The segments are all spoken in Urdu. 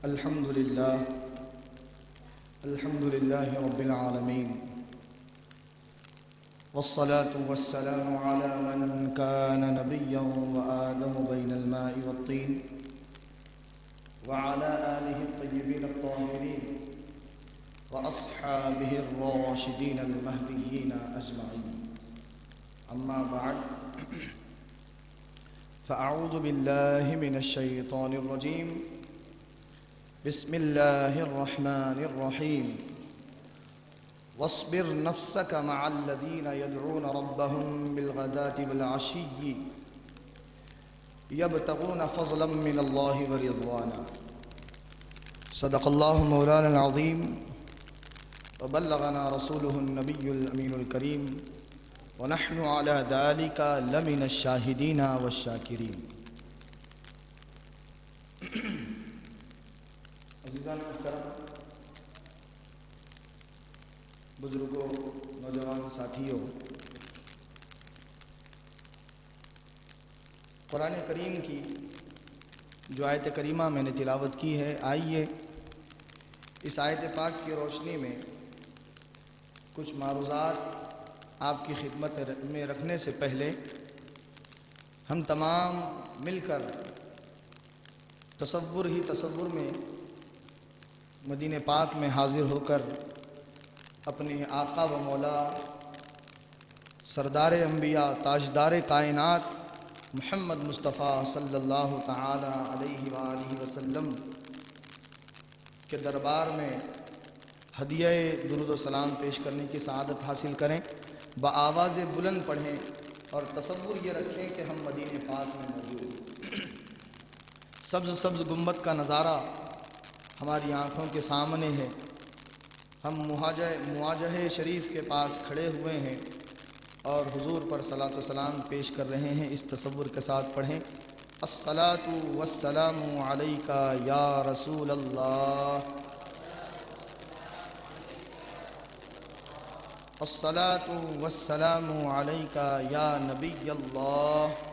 الحمد لله رب العالمين والصلاة والسلام على من كان نبيا وآدم بين الماء والطين وعلى آله الطيبين الطاهرين وأصحابه الراشدين المهديين أجمعين. أما بعد فأعوذ بالله من الشيطان الرجيم. بسم الله الرحمن الرحيم. واصبر نفسك مع الذين يدعون ربهم بالغداة والعشي يبتغون فضلا من الله ورضوانا. صدق الله مولانا العظيم وبلغنا رسوله النبي الأمين الكريم ونحن على ذلك لمن الشاهدين والشاكرين. عزیزان محترم، بزرگوں، نوجوان ساتھیوں، قرآن کریم کی جو آیت کریمہ میں نے تلاوت کی ہے، آئیے اس آیت پاک کی روشنی میں کچھ معروضات آپ کی خدمت میں رکھنے سے پہلے ہم تمام مل کر تصور میں مدینہ پاک میں حاضر ہو کر اپنے آقا و مولا سردار انبیاء تاجدار کائنات محمد مصطفیٰ صلی اللہ تعالی علیہ وآلہ وسلم کے دربار میں ہدیہ درود و سلام پیش کرنے کی سعادت حاصل کریں، بآواز بلند پڑھیں اور تصور یہ رکھیں کہ ہم مدینہ پاک میں موجود ہیں۔ سبز گنبد کا نظارہ ہماری آنکھوں کے سامنے ہے، ہم مواجہ شریف کے پاس کھڑے ہوئے ہیں اور حضور پر صلاۃ و سلام پیش کر رہے ہیں۔ اس تصور کے ساتھ پڑھیں: الصلاۃ والسلام علیک یا رسول اللہ، الصلاۃ والسلام علیک یا نبی اللہ،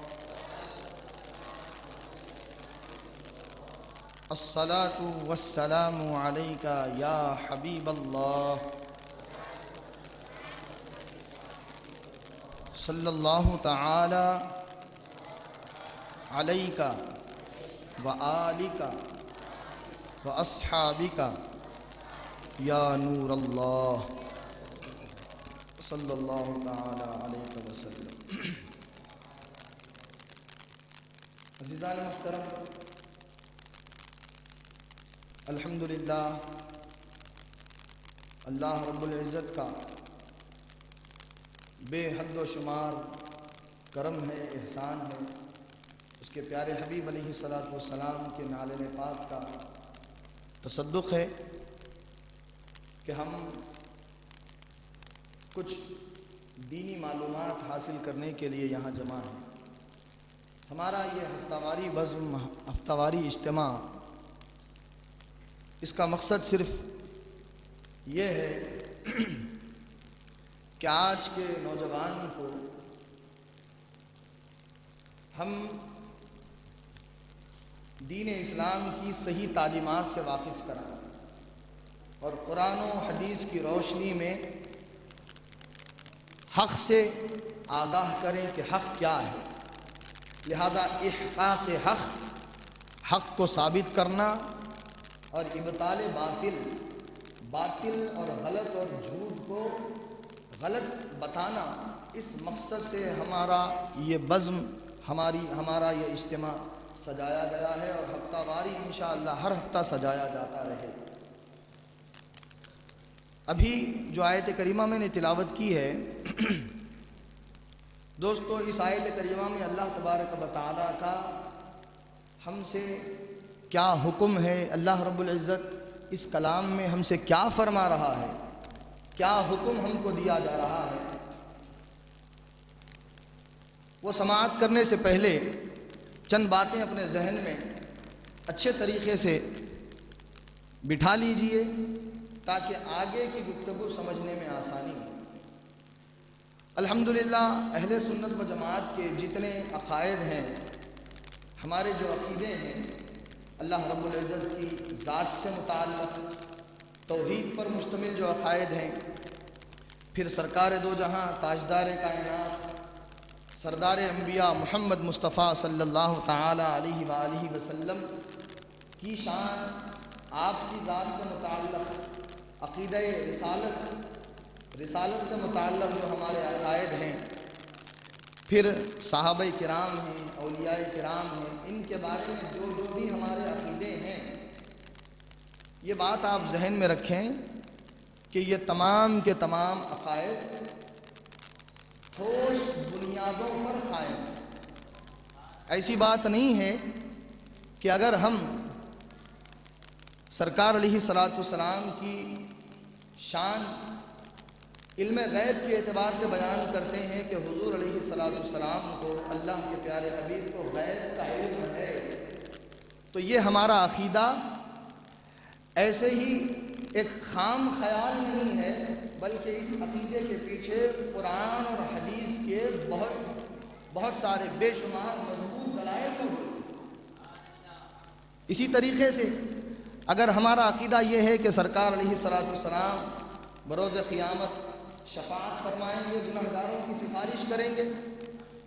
الصلاۃ والسلام علیک یا حبیب اللہ، صلی اللہ تعالی علیک وآلک واصحابک یا نور اللہ، صلی اللہ تعالی علیہ وسلم۔ عزیزان محترم، الحمدللہ اللہ رب العزت کا بے حد و شمار کرم ہے، احسان ہے، اس کے پیارے حبیب علیہ السلام کے نالے پاک کا تصدق ہے کہ ہم کچھ دینی معلومات حاصل کرنے کے لیے یہاں جمع ہیں۔ ہمارا یہ ہفتہ واری بزم، ہفتہ واری اجتماع، اس کا مقصد صرف یہ ہے کہ آج کے نوجوان کو ہم دین اسلام کی صحیح تعلیمات سے واقف کرائیں اور قرآن و حدیث کی روشنی میں حق سے آگاہ کریں کہ حق کیا ہے۔ لہذا احقاق حق کو ثابت کرنا اور ابطال باطل اور غلط اور جھوٹ کو غلط بتانا، اس مقصد سے ہمارا یہ بزم، ہمارا یہ اجتماع سجایا گیا ہے اور ہفتہ واری انشاءاللہ ہر ہفتہ سجایا جاتا رہے۔ ابھی جو آیت کریمہ میں نے تلاوت کی ہے دوستو، اس آیت کریمہ میں اللہ تبارک و تعالیٰ کا ہم سے کیا حکم ہے، اللہ رب العزت اس کلام میں ہم سے کیا فرما رہا ہے، کیا حکم ہم کو دیا جا رہا ہے، وہ سماعت کرنے سے پہلے چند باتیں اپنے ذہن میں اچھے طریقے سے بٹھا لیجئے تاکہ آگے کی گفتگو سمجھنے میں آسانی ہو۔ الحمدللہ اہل سنت و جماعت کے جتنے عقائد ہیں، ہمارے جو عقیدے ہیں، اللہ رب العزت کی ذات سے متعلق توحید پر مشتمل جو عقائد ہیں، پھر سرکار دو جہاں تاجدار کائنات سردار انبیاء محمد مصطفیٰ صلی اللہ تعالی علیہ وآلہ وسلم کی شان، آپ کی ذات سے متعلق عقیدہ رسالت سے متعلق جو ہمارے عقائد ہیں، پھر صحابہ کرام ہیں، اولیاء کرام ہیں، ان کے بارے میں جو بھی ہمارے عقیدے ہیں، یہ بات آپ ذہن میں رکھیں کہ یہ تمام کے تمام عقائد ٹھوس بنیادوں پر قائم ہیں۔ ایسی بات نہیں ہے کہ اگر ہم سرکار علیہ السلام کی شان علم غیب کے اعتبار سے بیان کرتے ہیں کہ حضور علیہ السلام کو، اللہ کے پیارے حبیب کو غیب کا علم ہے، تو یہ ہمارا عقیدہ ایسے ہی ایک خام خیال نہیں ہے، بلکہ اس عقیدے کے پیچھے قرآن اور حدیث کے بہت سارے بے شمار مضبوط دلائل موجود۔ اسی طریقے سے اگر ہمارا عقیدہ یہ ہے کہ سرکار علیہ السلام بروز قیامت شفاعت فرمائیں گے، گنہگاروں کی سفارش کریں گے،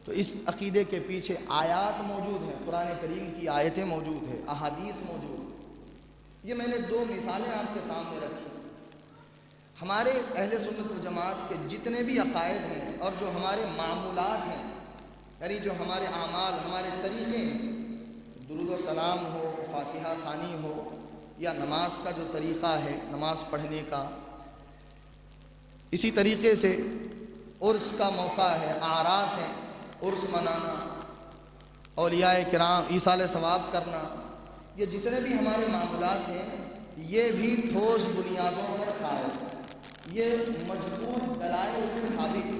تو اس عقیدے کے پیچھے آیات موجود ہیں، قرآن کریم کی آیتیں موجود ہیں، احادیث موجود ہیں۔ یہ میں نے دو مثالیں آپ کے سامنے رکھی۔ ہمارے اہل سنت و جماعت کے جتنے بھی عقائد ہیں اور جو ہمارے معمولات ہیں، یعنی جو ہمارے اعمال، ہمارے طریقے ہیں، درود و سلام ہو، فاتحہ خوانی ہو، یا نماز کا جو طریقہ ہے نماز پڑھنے کا، اسی طریقے سے عرس کا موقع ہے، اعراس ہے، عرس منانا، اولیاء کرام ایصال ثواب کرنا، یہ جتنے بھی ہمارے معاملات ہیں یہ بھی ٹھوس بنیادوں پر قائم ہیں، یہ مضبوط دلائل سے ثابت ہے۔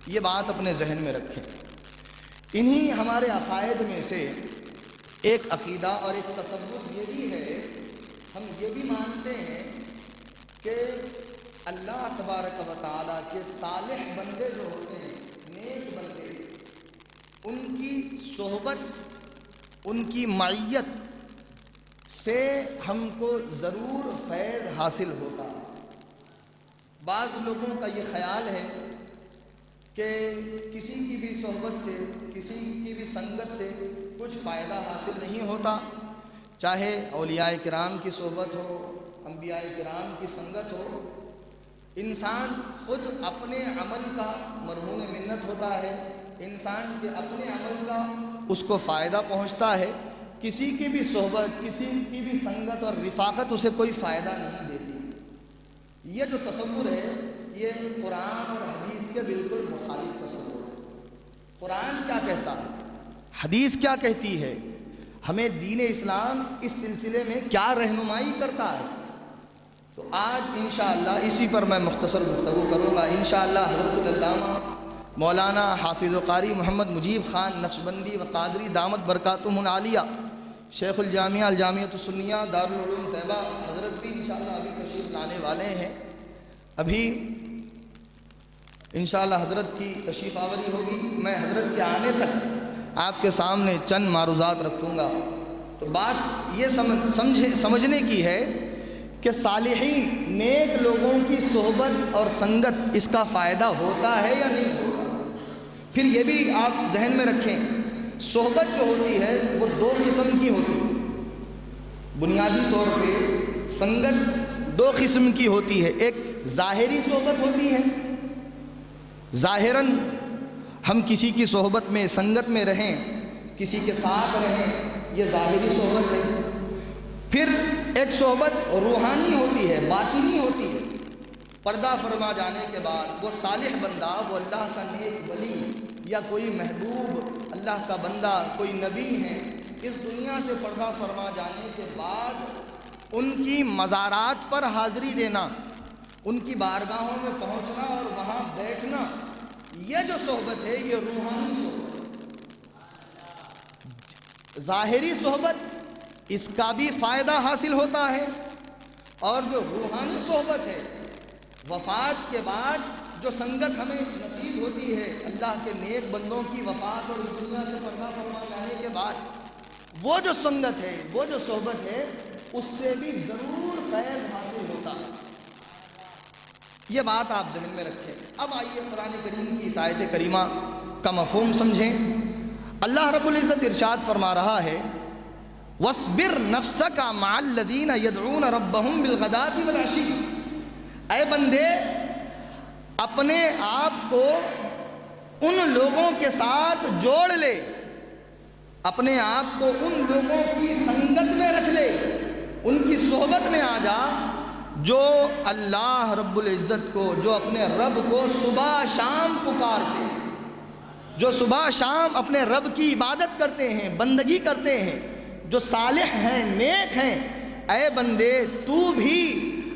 یہ بات اپنے ذہن میں رکھیں۔ انہی ہمارے عقائد میں سے ایک عقیدہ اور ایک تصور یہ بھی ہے، ہم یہ بھی مانتے ہیں کہ اللہ تبارک و تعالیٰ کے صالح بندے جو ہوتے ہیں، نیک بندے، ان کی صحبت، ان کی معیت سے ہم کو ضرور فیض حاصل ہوتا ہے۔ بعض لوگوں کا یہ خیال ہے کہ کسی کی بھی صحبت سے، کسی کی بھی سنگت سے کچھ فائدہ حاصل نہیں ہوتا، چاہے اولیاء کرام کی صحبت ہو، انبیاء کرام کی سنگت ہو۔ انسان خود اپنے عمل کا مرہون منت ہوتا ہے، انسان کے اپنے عمل کا اس کو فائدہ پہنچتا ہے، کسی کی بھی صحبت، کسی کی بھی سنگت اور رفاقت اسے کوئی فائدہ نہیں دیتی۔ یہ جو تصور ہے یہ قرآن اور حدیث کے بالکل مخالف تصور ہے۔ قرآن کیا کہتا ہے، حدیث کیا کہتی ہے، ہمیں دین اسلام اس سلسلے میں کیا رہنمائی کرتا ہے، تو آج انشاءاللہ اسی پر میں مختصر گفتگو کروں گا۔ انشاءاللہ حضرت العلامہ مولانا حافظ و قاری محمد مجیب خان نقشبندی و قادری دامت برکاتہم العالیہ، شیخ الجامعہ الجامعۃ السنیہ دارالعلوم طیبہ، حضرت بھی انشاءاللہ ابھی تشریف لانے والے ہیں۔ ابھی انشاءاللہ حضرت کی تشریف آوری ہوگی، میں حضرت کے آنے تک آپ کے سامنے چند معروضات رکھوں گا۔ تو بات یہ سمجھنے کی ہے کہ صالحین، نیک لوگوں کی صحبت اور سنگت، اس کا فائدہ ہوتا ہے یا نہیں ہوتا۔ پھر یہ بھی آپ ذہن میں رکھیں، صحبت جو ہوتی ہے وہ دو قسم کی ہوتی ہے۔ بنیادی طور پہ سنگت دو قسم کی ہوتی ہے، ایک ظاہری صحبت ہوتی ہے، ظاہراً ہم کسی کی صحبت میں، سنگت میں رہیں، کسی کے ساتھ رہیں، یہ ظاہری صحبت ہے۔ پھر ایک صحبت روحانی ہوتی ہے، باطنی ہوتی ہے۔ پردہ فرما جانے کے بعد وہ صالح بندہ، وہ اللہ کا نیک ولی یا کوئی محبوب اللہ کا بندہ، کوئی نبی ہے، اس دنیا سے پردہ فرما جانے کے بعد ان کی مزارات پر حاضری دینا، ان کی بارگاہوں میں پہنچنا اور وہاں بیٹھنا، یہ جو صحبت ہے یہ روحانی صحبت ہے۔ ظاہری صحبت اس کا بھی فائدہ حاصل ہوتا ہے، اور جو روحانی صحبت ہے، وفات کے بعد جو سنگت ہمیں نصیب ہوتی ہے اللہ کے نیک بندوں کی وفات اور اس دنیا سے پردہ فرما جانے کے بعد، وہ جو سنگت ہے، وہ جو صحبت ہے، اس سے بھی ضرور فیض حاصل ہوتا ہے۔ یہ بات آپ ذہن میں رکھیں۔ اب آئیے قرآن کریم کی اس آیت کریمہ کا مفہوم سمجھیں۔ اللہ رب العزت ارشاد فرما رہا ہے وَاصْبِرْ نَفْسَكَ مَعَ الَّذِينَ يَدْعُونَ رَبَّهُمْ بِالْغَدَاةِ وَالْعَشِيِّ، اے بندے اپنے آپ کو ان لوگوں کے ساتھ جوڑ لے، اپنے آپ کو ان لوگوں کی سنگت میں رکھ لے، ان کی صحبت میں آ جا جو اللہ رب العزت کو، جو اپنے رب کو صبح شام پکارتے ہیں، جو صبح شام اپنے رب کی عبادت کرتے ہیں، بندگی کرتے ہیں، جو صالح ہیں، نیک ہیں۔ اے بندے تو بھی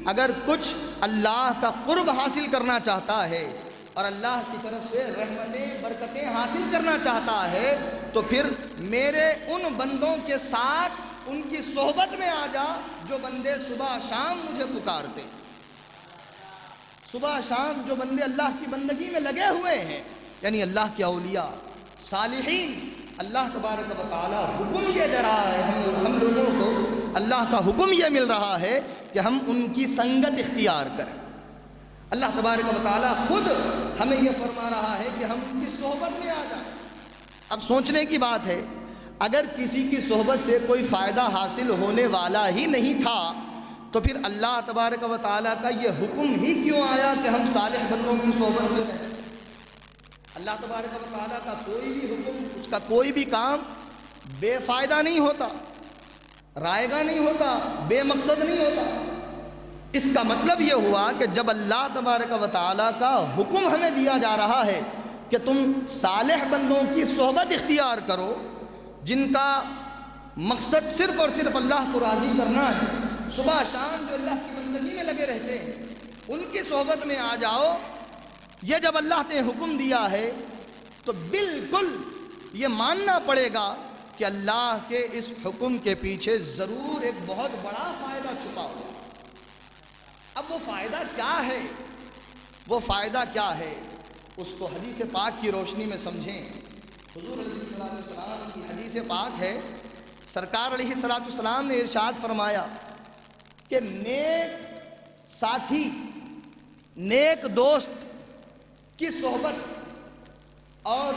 اگر کچھ اللہ کا قرب حاصل کرنا چاہتا ہے اور اللہ کی طرف سے رحمتیں برکتیں حاصل کرنا چاہتا ہے تو پھر میرے ان بندوں کے ساتھ ان کی صحبت میں آ جا جو بندے صبح شام مجھے پکارتے، صبح شام جو بندے اللہ کی بندگی میں لگے ہوئے ہیں، یعنی اللہ کے اولیاء صالحین۔ اللہ تبارک و تعالی حکم یہ دے رہا ہے ہم لوگوں کو، اللہ کا حکم یہ مل رہا ہے کہ ہم ان کی سنگت اختیار کریں۔ اللہ تبارک و تعالی خود ہمیں یہ فرما رہا ہے کہ ہم ان کی صحبت میں آ جائیں۔ اب سوچنے کی بات ہے، اگر کسی کی صحبت سے کوئی فائدہ حاصل ہونے والا ہی نہیں تھا تو پھر اللہ تبارک و تعالیٰ کا یہ حکم ہی کیوں آیا کہ ہم صالح بندوں کی صحبت میں رہیں؟ اللہ تبارک و تعالیٰ کا کوئی بھی حکم، اس کا کوئی بھی کام بے فائدہ نہیں ہوتا، رائے گاں نہیں ہوتا، بے مقصد نہیں ہوتا۔ اس کا مطلب یہ ہوا کہ جب اللہ تبارک و تعالیٰ کا حکم ہمیں دیا جا رہا ہے کہ تم صالح بندوں کی صحبت اختیار کرو جن کا مقصد صرف اور صرف اللہ کو راضی کرنا ہے، صبح شام جو اللہ کی بندگی میں لگے رہتے ہیں، ان کی صحبت میں آ جاؤ، یہ جب اللہ نے حکم دیا ہے تو بالکل یہ ماننا پڑے گا کہ اللہ کے اس حکم کے پیچھے ضرور ایک بہت بڑا فائدہ چھپا ہوا۔ اب وہ فائدہ کیا ہے؟ وہ فائدہ کیا ہے اس کو حدیث پاک کی روشنی میں سمجھیں۔ حضور علیہ السلام کی حدیث پاک ہے، سرکار علیہ السلام نے ارشاد فرمایا کہ نیک ساتھی، نیک دوست کی صحبت اور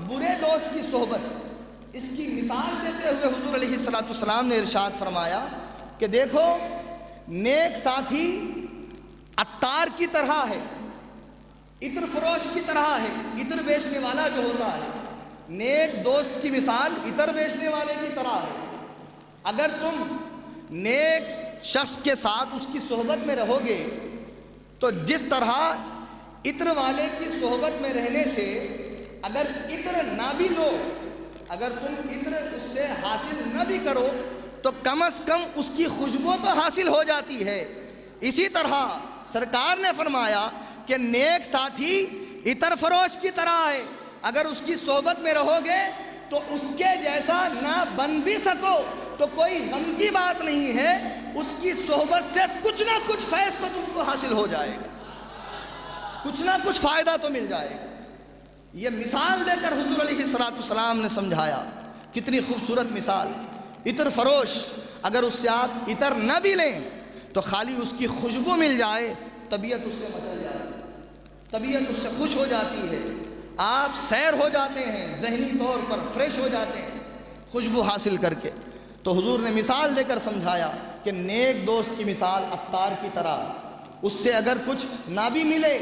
برے دوست کی صحبت، اس کی مثال دیتے ہوئے حضور علیہ السلام نے ارشاد فرمایا کہ دیکھو نیک ساتھی عطار کی طرح ہے، عطر فروش کی طرح ہے، عطر بیچنے والا جو ہوتا ہے۔ نیک دوست کی مثال عطر بیچنے والے کی طرح ہے۔ اگر تم نیک شخص کے ساتھ اس کی صحبت میں رہو گے تو جس طرح عطر والے کی صحبت میں رہنے سے اگر عطر نہ بھی لو، اگر تم عطر اس سے حاصل نہ بھی کرو تو کم از کم اس کی خوشبو تو حاصل ہو جاتی ہے۔ اسی طرح سرکار نے فرمایا کہ نیک ساتھی عطر فروش کی طرح ہے، اگر اس کی صحبت میں رہو گے تو اس کے جیسا نہ بن بھی سکو تو کوئی غم کی بات نہیں ہے، اس کی صحبت سے کچھ نہ کچھ فیض تو تم کو حاصل ہو جائے گا، کچھ نہ کچھ فائدہ تو مل جائے گا۔ یہ مثال دے کر حضور علیہ السلام نے سمجھایا، کتنی خوبصورت مثال۔ عطر فروش اگر اس سے آپ عطر نہ بھی لیں تو خالی اس کی خوشبو مل جائے، طبیعت اس سے مچل جاتی ہے، طبیعت اس سے خوش ہو جاتی ہے، آپ سیر ہو جاتے ہیں، ذہنی طور پر فریش ہو جاتے ہیں خوشبو حاصل کر کے۔ تو حضور نے مثال دے کر سمجھایا کہ نیک دوست کی مثال عطار کی طرح، اس سے اگر کچھ نہ بھی ملے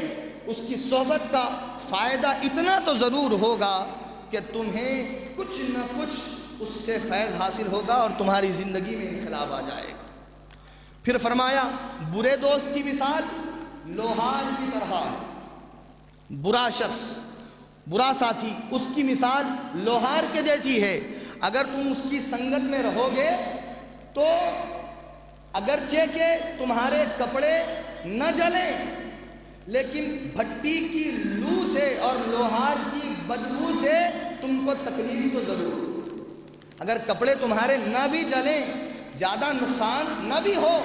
اس کی صحبت کا فائدہ اتنا تو ضرور ہوگا کہ تمہیں کچھ نہ کچھ اس سے فیض حاصل ہوگا اور تمہاری زندگی میں انقلاب آ جائے گا۔ پھر فرمایا برے دوست کی مثال لوہار کی طرح ہے۔ برا شخص، برا ساتھی، اس کی مثال لوہار کے جیسی ہے۔ اگر تم اس کی سنگت میں رہو گے تو اگرچہ کہ تمہارے کپڑے نہ جلیں لیکن بھٹی کی لو سے اور لوہار کی بدبو سے تم کو تکلیف تو ضرور۔ اگر کپڑے تمہارے نہ بھی جلیں، زیادہ نقصان نہ بھی ہو،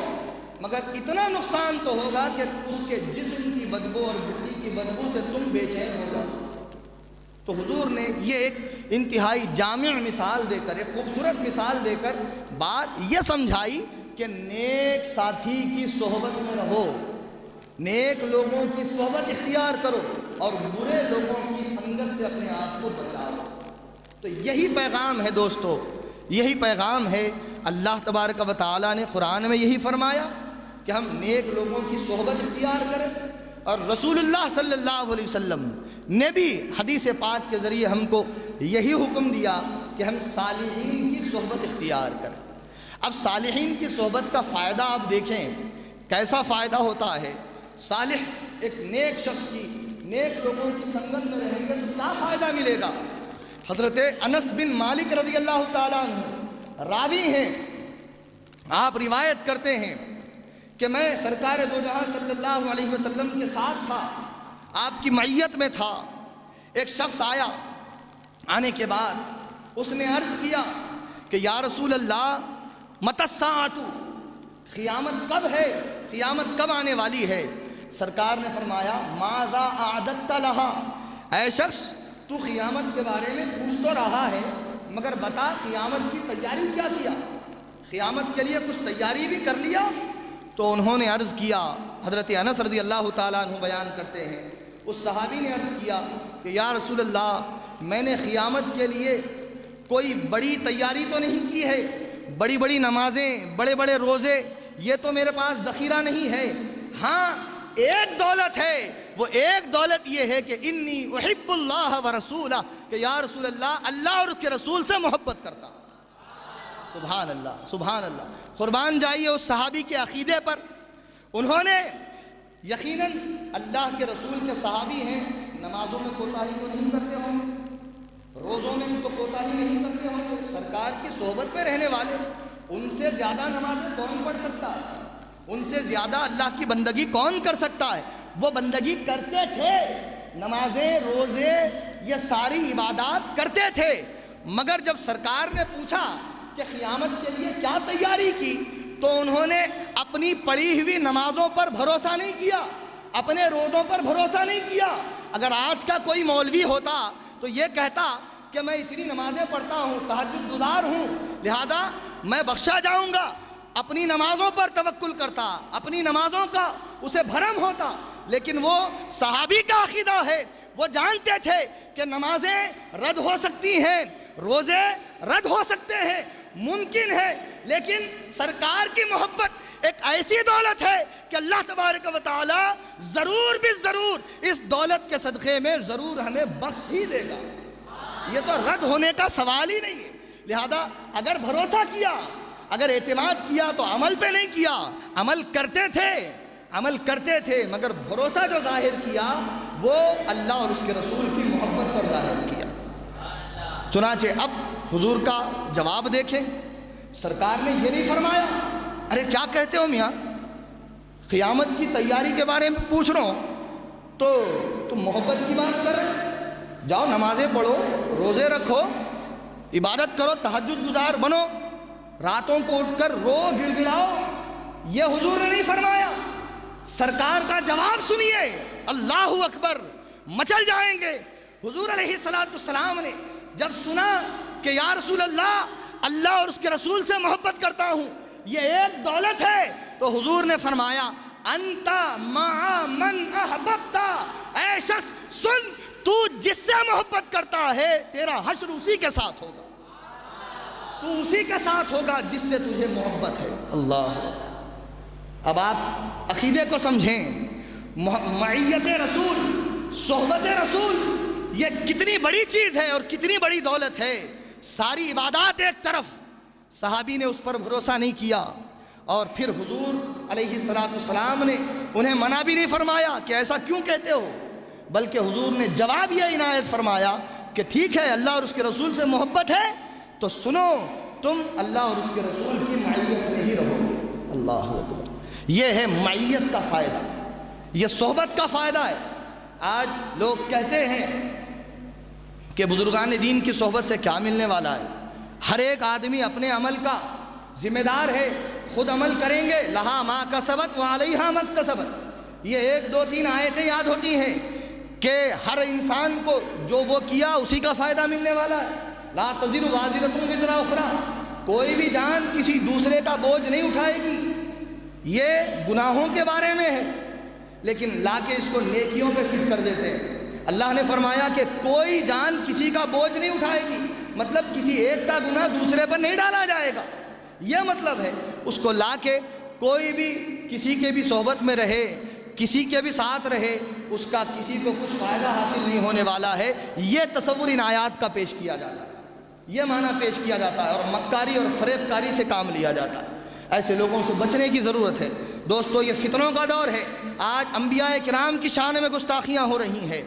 مگر اتنا نقصان تو ہوگا کہ اس کے جسم کی بدبو اور بھٹی کی بدبو سے تم بے چین ہو جاؤ۔ تو حضور نے یہ ایک انتہائی جامع مثال دے کر، ایک خوبصورت مثال دے کر بات یہ سمجھائی کہ نیک ساتھی کی صحبت میں رہو، نیک لوگوں کی صحبت اختیار کرو اور برے لوگوں کی سنگت سے اپنے آپ کو بچاؤ۔ تو یہی پیغام ہے دوستو، یہی پیغام ہے۔ اللہ تبارک و تعالیٰ نے قرآن میں یہی فرمایا کہ ہم نیک لوگوں کی صحبت اختیار کریں، اور رسول اللہ صلی اللہ علیہ وسلم نے بھی حدیث پاک کے ذریعے ہم کو یہی حکم دیا کہ ہم صالحین کی صحبت اختیار کریں۔ اب صالحین کی صحبت کا فائدہ آپ دیکھیں کیسا فائدہ ہوتا ہے۔ صالح ایک نیک شخص کی، نیک لوگوں کی سنگت میں رہیں گے تو کیا فائدہ ملے گا؟ حضرت انس بن مالک رضی اللہ تعالیٰ عنہ راوی ہیں، آپ روایت کرتے ہیں کہ میں سرکار دو جہاں صلی اللہ علیہ وسلم کے ساتھ تھا، آپ کی معیت میں تھا۔ ایک شخص آیا، آنے کے بعد اس نے عرض کیا کہ یا رسول اللہ متی الساعۃ، قیامت کب ہے، قیامت کب آنے والی ہے؟ سرکار نے فرمایا ماذا اعددت لہا، اے شخص تو قیامت کے بارے میں پوچھ تو رہا ہے مگر بتا قیامت کی تیاری کیا کیا، قیامت کے لیے کچھ تیاری بھی کر لیا؟ تو انہوں نے عرض کیا، حضرت انس رضی اللہ تعالیٰ عنہ بیان کرتے ہیں، اس صحابی نے عرض کیا کہ یا رسول اللہ میں نے قیامت کے لیے کوئی بڑی تیاری تو نہیں کی ہے، بڑی بڑی نمازیں، بڑے بڑے روزے یہ تو میرے پاس ذخیرہ نہیں ہے، ہاں ایک دولت ہے، وہ ایک دولت یہ ہے کہ انی احب اللہ ورسولہ، کہ یا رسول اللہ اللہ اور اس کے رسول سے محبت کرتا ہوں۔ سبحان اللہ، سبحان اللہ، قربان جائیے اس صحابی کے عقیدے پر۔ انہوں نے یقیناً اللہ کے رسول کے صحابی ہیں، نمازوں میں کوتاہی تو نہیں کرتے ہوں گے، روزوں میں تو کوتاہی نہیں کرتے ہوں گے، سرکار کی صحبت میں رہنے والے، ان سے زیادہ نمازیں کون پڑھ سکتا ہے، ان سے زیادہ اللہ کی بندگی کون کر سکتا ہے؟ وہ بندگی کرتے تھے، نمازیں روزے یہ ساری عبادات کرتے تھے، مگر جب سرکار نے پوچھا کہ قیامت کے لیے کیا تیاری کی تو انہوں نے اپنی پڑھی ہوئی نمازوں پر بھروسہ نہیں کیا، اپنے روزوں پر بھروسہ نہیں کیا۔ اگر آج کا کوئی مولوی ہوتا تو یہ کہتا کہ میں اتنی نمازیں پڑھتا ہوں، تہجد گزار ہوں، لہذا میں بخشا جاؤں گا، اپنی نمازوں پر توکل کرتا، اپنی نمازوں کا اسے بھرم ہوتا۔ لیکن وہ صحابی کا عقیدہ ہے، وہ جانتے تھے کہ نمازیں رد ہو سکتی ہیں، روزے رد ہو سکتے ہیں، ممکن ہے، لیکن سرکار کی محبت ایک ایسی دولت ہے کہ اللہ تبارک و تعالی ضرور بھی ضرور اس دولت کے صدقے میں ضرور ہمیں بخش ہی دے گا، یہ تو رد ہونے کا سوال ہی نہیں ہے۔ لہذا اگر بھروسہ کیا، اگر اعتماد کیا تو عمل پہ نہیں کیا، عمل کرتے تھے، عمل کرتے تھے، مگر بھروسہ جو ظاہر کیا وہ اللہ اور اس کے رسول کی محبت پر ظاہر کیا۔ چنانچہ اب حضور کا جواب دیکھیں، سرکار نے یہ نہیں فرمایا ارے کیا کہتے ہو میاں، قیامت کی تیاری کے بارے میں پوچھ رہا ہوں تو تم محبت کی بات کر رہے، جاؤ نمازیں پڑھو، روزے رکھو، عبادت کرو، تہجد گزار بنو، راتوں کو اٹھ کر رو گڑ گڑاؤ، یہ حضور نے نہیں فرمایا۔ سرکار کا جواب سنیے، اللہ اکبر، مچل جائیں گے۔ حضور علیہ السلام نے جب سنا کہ یا رسول اللہ اللہ اور اس کے رسول سے محبت کرتا ہوں، یہ ایک دولت ہے، تو حضور نے فرمایا انت مع من احببت، اے شخص سن، تو جس سے محبت کرتا ہے تیرا حشر اسی کے ساتھ ہوگا، تو اسی کے ساتھ ہوگا جس سے تجھے محبت ہے۔ اللہ، اب آپ عقیدے کو سمجھیں، معیت رسول، صحبت رسول یہ کتنی بڑی چیز ہے اور کتنی بڑی دولت ہے۔ ساری عبادات ایک طرف، صحابی نے اس پر بھروسہ نہیں کیا، اور پھر حضور علیہ السلام نے انہیں منع بھی نہیں فرمایا کہ ایسا کیوں کہتے ہو، بلکہ حضور نے جواب یہ عنایت فرمایا کہ ٹھیک ہے اللہ اور اس کے رسول سے محبت ہے تو سنو، تم اللہ اور اس کے رسول کی معیت میں ہی رہو گے۔ اللہ اکبر، یہ ہے معیت کا فائدہ، یہ صحبت کا فائدہ ہے۔ آج لوگ کہتے ہیں کہ بزرگان دین کی صحبت سے کیا ملنے والا ہے، ہر ایک آدمی اپنے عمل کا ذمہ دار ہے، خود عمل کریں گے، لہا ما کسبت وعلیہا ما اکتسبت، یہ 1 2 3 آیتیں یاد ہوتی ہیں کہ ہر انسان کو جو وہ کیا اسی کا فائدہ ملنے والا ہے. لا تزر وازرۃ وزر اخری، کوئی بھی جان کسی دوسرے کا بوجھ نہیں اٹھائے گی. یہ گناہوں کے بارے میں ہے، لیکن لا کے اس کو نیکیوں پہ فٹ کر دیتے ہیں. اللہ نے فرمایا کہ کوئی جان کسی کا بوجھ نہیں اٹھائے گی، مطلب کسی ایک کا گناہ دوسرے پر نہیں ڈالا جائے گا، یہ مطلب ہے. اس کو لا کے کوئی بھی کسی کے بھی صحبت میں رہے، کسی کے بھی ساتھ رہے، اس کا کسی کو کچھ فائدہ حاصل نہیں ہونے والا ہے. یہ تصور ان آیات کا پیش کیا جاتا ہے، یہ معنی پیش کیا جاتا ہے، اور مکاری اور فریب کاری سے کام لیا جاتا ہے. ایسے لوگوں سے بچنے کی ضرورت ہے. دوستو یہ فتنوں کا دور ہے. آج انبیاء کرام کی شان میں گستاخیاں ہو رہی ہیں،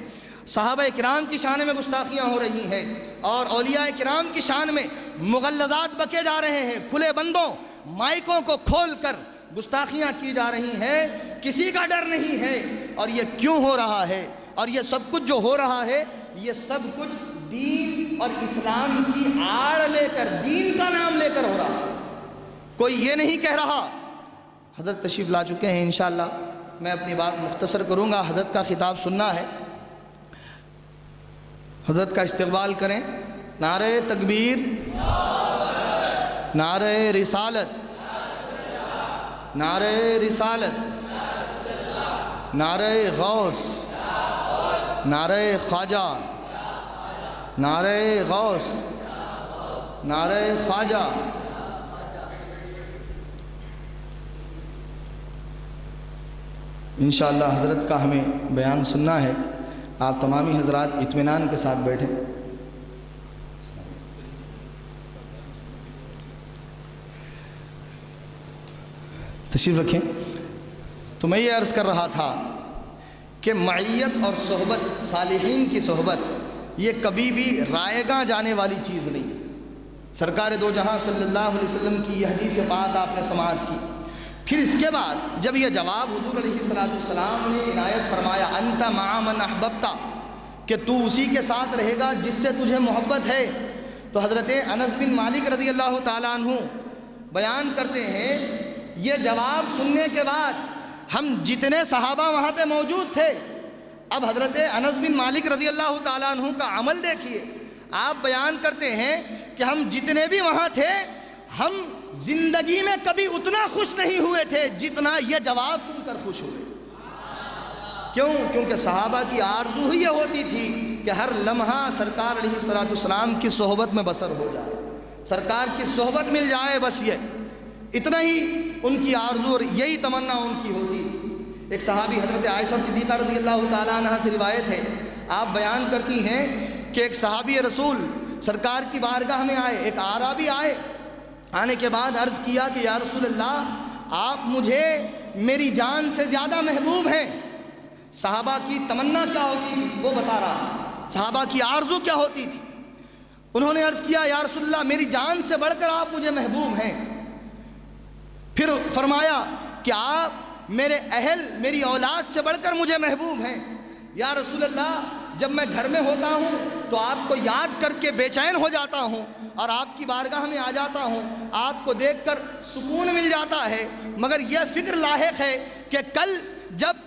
صحابہ کرام کی شان میں گستاخیاں ہو رہی ہیں، اور اولیاء کرام کی شان میں مغلظات بکے جا رہے ہیں. کھلے بندوں مائکوں کو کھول کر گستاخیاں کی جا رہی ہیں، کسی کا ڈر نہیں ہے. اور یہ کیوں ہو رہا ہے؟ اور یہ سب کچھ جو ہو رہا ہے، یہ سب کچھ دین اور اسلام کی آڑ لے کر، دین کا نام لے کر ہو رہا ہے. کوئی یہ نہیں کہہ رہا. حضرت تشریف لا چکے ہیں، انشاءاللہ میں اپنی بات مختصر کروں گا. حضرت کا خطاب سننا ہے، حضرت کا استقبال کریں. نعرہ تکبیر، نعرہ رسالت، نعرہ رسالت، نعرہ غوث، نعرہ خواجہ، نعرہ غوث، نعرہ خواجہ. انشاءاللہ حضرت کا ہمیں بیان سننا ہے. آپ تمامی حضرات اطمینان کے ساتھ بیٹھیں. تشریف رکھیں. تو میں یہ عرض کر رہا تھا کہ معیت اور صحبت، صالحین کی صحبت، یہ کبھی بھی رائے گاں جانے والی چیز نہیں. سرکار دو جہاں صلی اللہ علیہ وسلم کی یہ حدیث پاک آپ نے سماعت کی. پھر اس کے بعد جب یہ جواب حضور علیہ السلام نے عنایت فرمایا، انت مع من احببت، کہ تو اسی کے ساتھ رہے گا جس سے تجھے محبت ہے، تو حضرت انس بن مالک رضی اللہ تعالیٰ عنہ بیان کرتے ہیں، یہ جواب سننے کے بعد ہم جتنے صحابہ وہاں پہ موجود تھے، اب حضرت انس بن مالک رضی اللہ تعالیٰ عنہ کا عمل دیکھیے. آپ بیان کرتے ہیں کہ ہم جتنے بھی وہاں تھے، ہم زندگی میں کبھی اتنا خوش نہیں ہوئے تھے جتنا یہ جواب سن کر خوش ہوئے. کیوں؟ کیونکہ صحابہ کی آرزو ہی یہ ہوتی تھی کہ ہر لمحہ سرکار علیہ السلام کی صحبت میں بسر ہو جائے، سرکار کی صحبت مل جائے، بس یہ اتنا ہی ان کی آرزو اور یہی تمنا ان کی ہوتی تھی. ایک صحابی حضرت عائشہ صدیقہ رضی اللہ تعالیٰ عنہ سے روایت ہے، آپ بیان کرتی ہیں کہ ایک صحابی رسول سرکار کی بارگاہ میں آئے، ایک اعرابی آئے. آنے کے بعد عرض کیا کہ یا رسول اللہ، آپ مجھے میری جان سے زیادہ محبوب ہیں. صحابہ کی تمنا کیا ہوتی تھی وہ بتا رہا، صحابہ کی آرزو کیا ہوتی تھی. انہوں نے عرض کیا یا رسول اللہ، میری جان سے بڑھ کر آپ مجھے محبوب ہیں. پھر فرمایا کہ آپ میرے اہل، میری اولاد سے بڑھ کر مجھے محبوب ہیں. یا رسول اللہ، جب میں گھر میں ہوتا ہوں تو آپ کو یاد کر کے بے چین ہو جاتا ہوں، اور آپ کی بارگاہ میں آ جاتا ہوں، آپ کو دیکھ کر سکون مل جاتا ہے، مگر یہ فکر لاحق ہے کہ کل جب